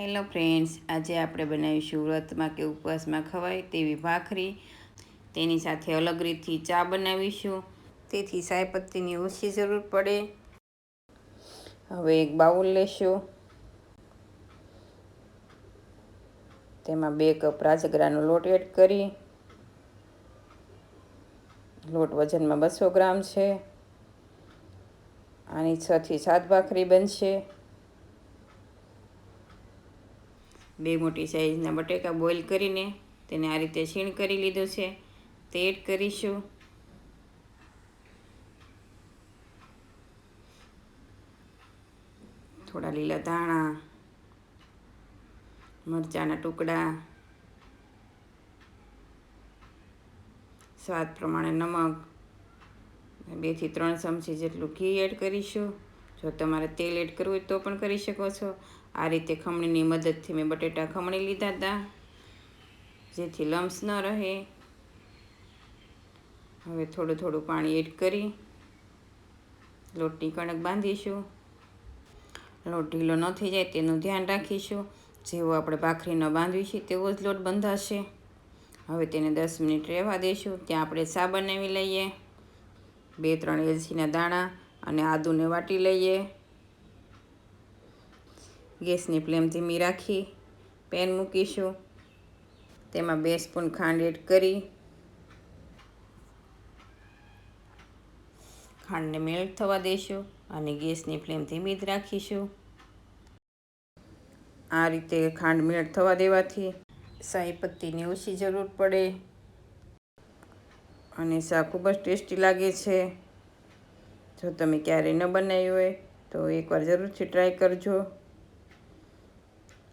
Hello friends, આજે આપણે બનાવીશું વ્રતમાં કે ઉપવાસમાં ખવાય તેવી ભાખરી. તેની સાથે અલગ રીતથી ચા બનાવીશું, તેથી સાયપત્તીની ઓછી જરૂર પડે. હવે એક બાઉલ લેશું, તેમાં 2 કપ રાજગરાનો લોટ એડ કરી. લોટ વજનમાં 200 ગ્રામ છે. આની 6 થી 7 ભાખરી બનશે. 2 મોટી સાઈઝના બટેકા બોઇલ કરીને તેને આ રીતે છીણ કરી લીધું છે, તે એડ કરીશું. થોડા લીલા ધાણા, મરચાંના ટુકડા, સ્વાદ પ્રમાણે નમક, 2 થી 3 ચમચી જેટલું ઘી એડ કરીશું. જો તમારે તેલ એડ કરવું હોય તો પણ કરી શકો છો. આ રીતે ખમણીની મદદથી મેં બટેટા ખમણી લીધા હતા, જેથી લમ્સ ન રહે. હવે થોડું થોડું પાણી એડ કરી લોટની કણક બાંધીશું. લોટ ઢીલો ન થઈ જાય તેનું ધ્યાન રાખીશું. જેવો આપણે ભાખરી ન બાંધવી છે તેવો જ લોટ બંધાશે. હવે તેને 10 મિનિટ રહેવા દઈશું. ત્યાં આપણે ચા બનાવી લઈએ. 2-3 એલચીના દાણા અને આદુને વાટી લઈએ. ગેસની ફ્લેમ ધીમી રાખી પેન મૂકીશું. તેમાં 2 સ્પૂન ખાંડ એડ કરી ખાંડને મેલ્ટ થવા દઈશું અને ગેસની ફ્લેમ ધીમી જ રાખીશું. આ રીતે ખાંડ મેલ્ટ થવા દેવાથી સાયપત્તીની ઓછી જરૂર પડે અને ચા ખૂબ જ ટેસ્ટી લાગે છે. જો તમે ક્યારેય ન બનાવી હોય તો એકવાર જરૂરથી ટ્રાય કરજો.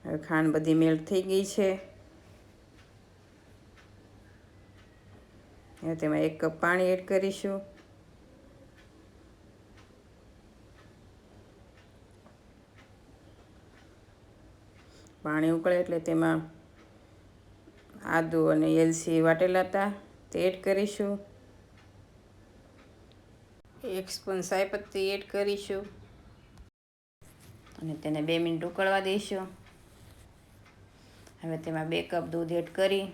હવે ખાંડ બધી મેલ્ટ થઈ ગઈ છે. હવે તેમાં 1 કપ પાણી એડ કરીશું. પાણી ઉકળે એટલે તેમાં આદુ અને એલચી વાટેલા હતા તે એડ કરીશું. 1 સ્પૂન સાયપત્તી એડ કરીશું અને તેને 2 મિનિટ ઉકળવા દઈશું. હવે તેમાં 2 કપ દૂધ એડ કરી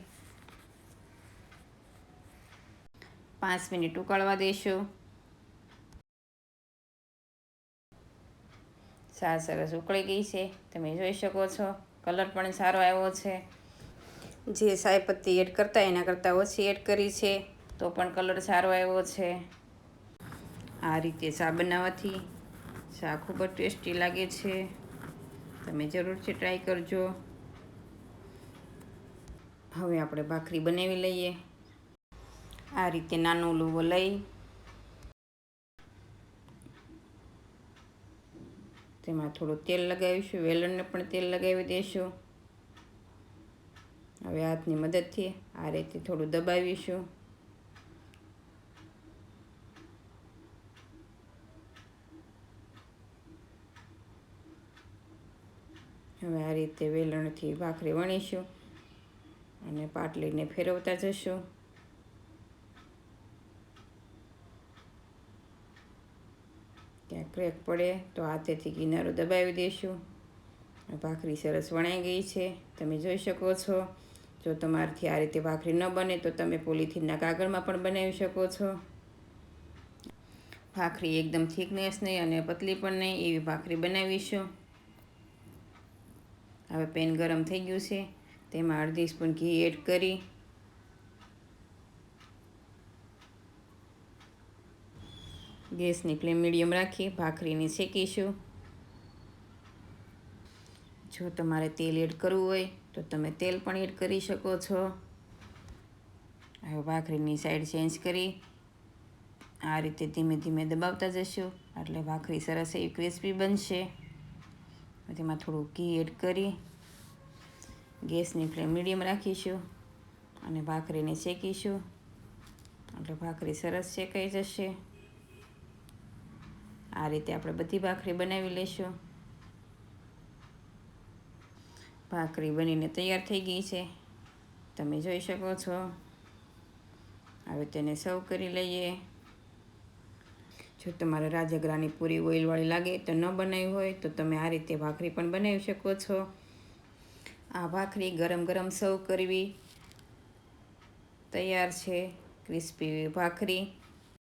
5 મિનિટ ઉકળવા દઈશું. ચા સરસ ઉકળી ગઈ છે, તમે જોઈ શકો છો. કલર પણ સારો આવ્યો છે. જે સાયપત્તી એડ કરતા એના કરતાં ઓછી એડ કરી છે તો પણ કલર સારો આવ્યો છે. આ રીતે ચા બનાવવાથી ચા ખૂબ જ ટેસ્ટી લાગે છે. તમે જરૂરથી ટ્રાય કરજો. હવે આપણે ભાખરી બનાવી લઈએ. આ રીતે નાનો લુવો લઈ તેમાં થોડું તેલ લગાવીશું. વેલણને પણ તેલ લગાવી દઈશું. હવે હાથની મદદથી આ રીતે થોડું દબાવીશું. હવે આ રીતે વેલણથી ભાખરી વણીશું અને પાટલીને ફેરવતા જશું. ક્યાંક ક્રેક પડે તો હાથેથી કિનારો દબાવી દઈશું. ભાખરી સરસ વણાઈ ગઈ છે, તમે જોઈ શકો છો. જો તમારાથી આ રીતે ભાખરી ન બને તો તમે પોલિથીનના કાગળમાં પણ બનાવી શકો છો. ભાખરી એકદમ થિકનેસ નહીં અને પતલી પણ નહીં એવી ભાખરી બનાવીશું. હવે પેન ગરમ થઈ ગયું છે, તેમાં અડધી સ્પૂન ઘી એડ કરી ગેસની ફ્લેમ મીડિયમ રાખી ભાખરીને શેકીશું. જો તમારે તેલ એડ કરવું હોય તો તમે તેલ પણ એડ કરી શકો છો. હવે ભાખરીની સાઈડ ચેન્જ કરી આ રીતે ધીમે ધીમે દબાવતા જશું એટલે ભાખરી સરસ એવી ક્રિસ્પી બનશે. તેમાં થોડું ઘી એડ કરી ગેસની ફ્લેમ મીડિયમ રાખીશું અને ભાખરીને શેકીશું એટલે ભાખરી સરસ શેકાઈ જશે. આ રીતે આપણે બધી ભાખરી બનાવી લઈશું. ભાખરી બનીને તૈયાર થઈ ગઈ છે, તમે જોઈ શકો છો. હવે તેને સર્વ કરી લઈએ. જો તમારે રાજગરાની પૂરી ઓઇલવાળી લાગે તો ન બનાવી હોય તો તમે આ રીતે ભાખરી પણ બનાવી શકો છો. આ ભાખરી ગરમ ગરમ સર્વ કરવી. તૈયાર છે ક્રિસ્પી ભાખરી.